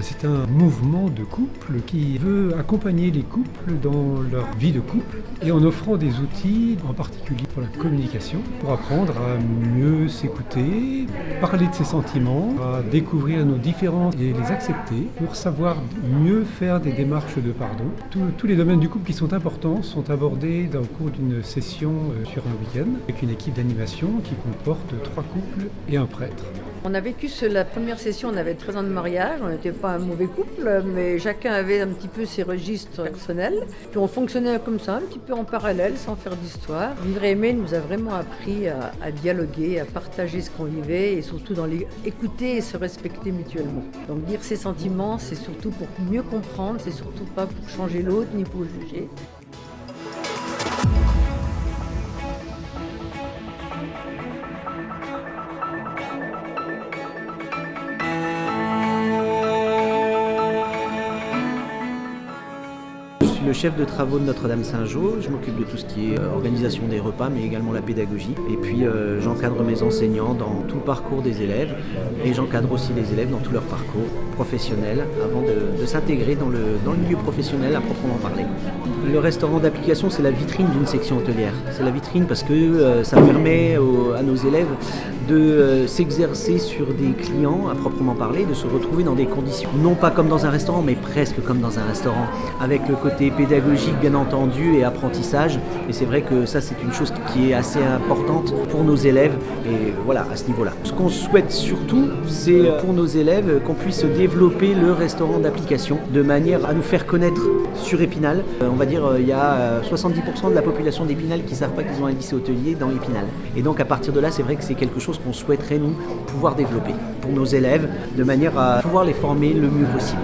C'est un mouvement de couple qui veut accompagner les couples dans leur vie de couple et en offrant des outils, en particulier pour la communication, pour apprendre à mieux s'écouter, parler de ses sentiments, à découvrir nos différences et les accepter, pour savoir mieux faire des démarches de pardon. Tous les domaines du couple qui sont importants sont abordés au cours d'une session sur un week-end avec une équipe d'animation qui comporte 3 couples et un prêtre. On a vécu la première session, on avait 13 ans de mariage, on n'était pas un mauvais couple, mais chacun avait un petit peu ses registres personnels. Puis on fonctionnait comme ça, un petit peu en parallèle, sans faire d'histoire. Vivre et aimer nous a vraiment appris à dialoguer, à partager ce qu'on vivait et surtout écouter et se respecter mutuellement. Donc dire ses sentiments, c'est surtout pour mieux comprendre, c'est surtout pas pour changer l'autre ni pour juger. Le chef de travaux de Notre-Dame-Saint-Jean, je m'occupe de tout ce qui est organisation des repas, mais également la pédagogie. Et puis j'encadre mes enseignants dans tout le parcours des élèves et j'encadre aussi les élèves dans tout leur parcours professionnel avant de s'intégrer dans le milieu professionnel à proprement parler. Le restaurant d'application, c'est la vitrine d'une section hôtelière. C'est la vitrine parce que ça permet à nos élèves de s'exercer sur des clients à proprement parler, de se retrouver dans des conditions, non pas comme dans un restaurant, mais presque comme dans un restaurant, avec le côté pédagogique bien entendu et apprentissage. Et c'est vrai que ça, c'est une chose qui est assez importante pour nos élèves et voilà, à ce niveau-là. Ce qu'on souhaite surtout, c'est pour nos élèves qu'on puisse développer le restaurant d'application de manière à nous faire connaître sur Épinal. On va dire il y a 70% de la population d'Épinal qui ne savent pas qu'ils ont un lycée hôtelier dans Épinal. Et donc à partir de là, c'est vrai que c'est quelque chose qu'on souhaiterait nous pouvoir développer pour nos élèves de manière à pouvoir les former le mieux possible.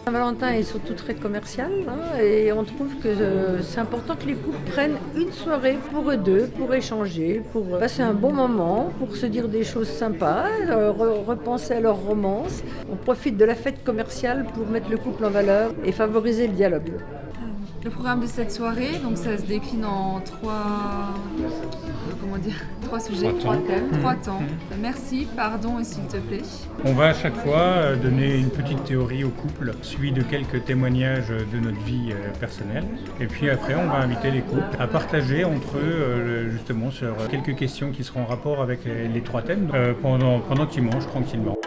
Saint-Valentin est surtout très commercial et on trouve que c'est important que les couples prennent une soirée pour eux deux, pour échanger, pour passer un bon moment, pour se dire des choses sympas, repenser à leur romance. On profite de la fête commerciale pour mettre le couple en valeur et favoriser le dialogue. Le programme de cette soirée, donc ça se décline en trois sujets, 3 thèmes, 3 temps. Merci, pardon et s'il te plaît. On va à chaque fois donner une petite théorie au couple, suivi de quelques témoignages de notre vie personnelle. Et puis après, on va inviter les couples à partager entre eux justement sur quelques questions qui seront en rapport avec les 3 thèmes pendant qu'ils mangent tranquillement.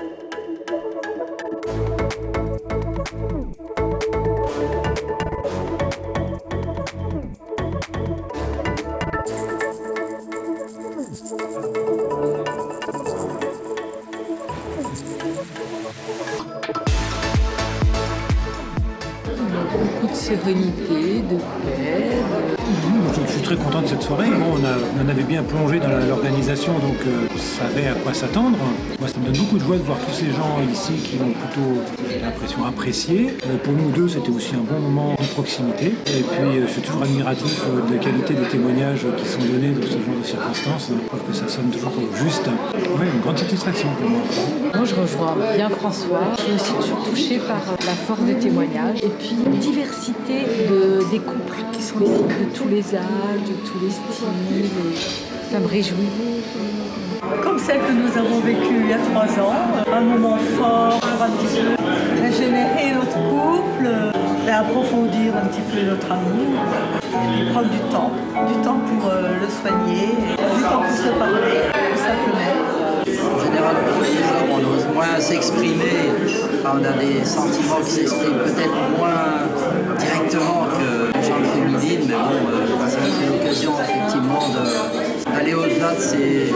Beaucoup de sérénité, de paix. Je suis très content de cette soirée. Bon, on avait bien plongé dans l'organisation, donc on savait à quoi s'attendre. Moi, ça me donne beaucoup de joie de voir tous ces gens ici qui ont plutôt, j'ai l'impression, apprécié. Pour nous deux, c'était aussi un bon moment de proximité. Et puis, je suis toujours admiratif de la qualité des témoignages qui sont donnés dans ce genre de circonstances. Je trouve que ça sonne toujours juste. Ouais, une grande satisfaction pour moi. Moi, je rejoins bien François. Je suis aussi toujours touchée par la force des témoignages et puis la diversité des couples qui sont ici, de tous les âges, de tous les styles. Et ça me réjouit. Comme celle que nous avons vécue il y a 3 ans, un moment fort, un petit peu régénérer notre couple, et approfondir un petit peu notre amour, et puis prendre du temps pour le soigner, du temps pour se parler, tout simplement. En général, pour les hommes, on ose moins s'exprimer. On a des sentiments qui s'expriment peut-être moins directement que les gens féminines, mais bon, ça nous fait l'occasion effectivement d'aller au-delà de ces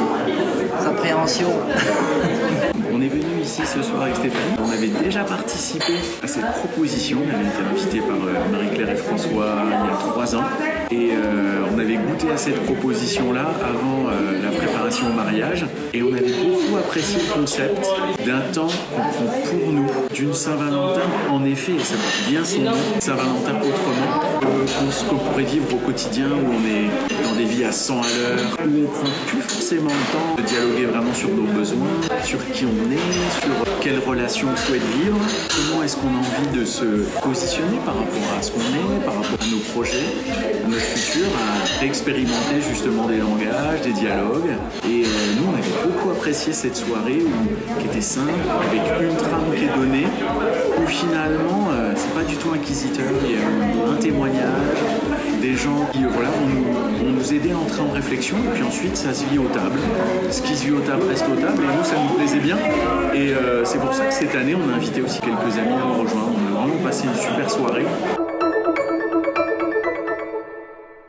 appréhensions. On est venu ici ce soir avec Stéphanie. On avait déjà participé à cette proposition. On avait été invité par Marie-Claire et François il y a 3 ans. Et on avait goûté à cette proposition-là avant la préparation au mariage. Et on avait beaucoup apprécié le concept d'un temps qu'on prend pour nous, d'une Saint-Valentin, en effet, et ça porte bien son nom, Saint-Valentin autrement, ce qu'on pourrait vivre au quotidien, où on est dans des vies à 100 à l'heure, où on ne prend plus forcément le temps de dialoguer vraiment sur nos besoins, sur qui on est, sur quelle relation on souhaite vivre, comment est-ce qu'on a envie de se positionner par rapport à ce qu'on est, par rapport à nos projets, à notre futur, à expérimenter justement des langages, des dialogues. Et nous, on avait beaucoup apprécié cette soirée qui était simple, avec une trame qui est donnée, où finalement, c'est pas du tout inquisiteur, il y a un témoignage, des gens qui vont nous aider à entrer en réflexion, et puis ensuite ça se vit aux tables. Ce qui se vit aux tables reste aux tables, et nous ça nous plaisait bien. Et c'est pour ça que cette année on a invité aussi quelques amis à nous rejoindre. On a vraiment passé une super soirée.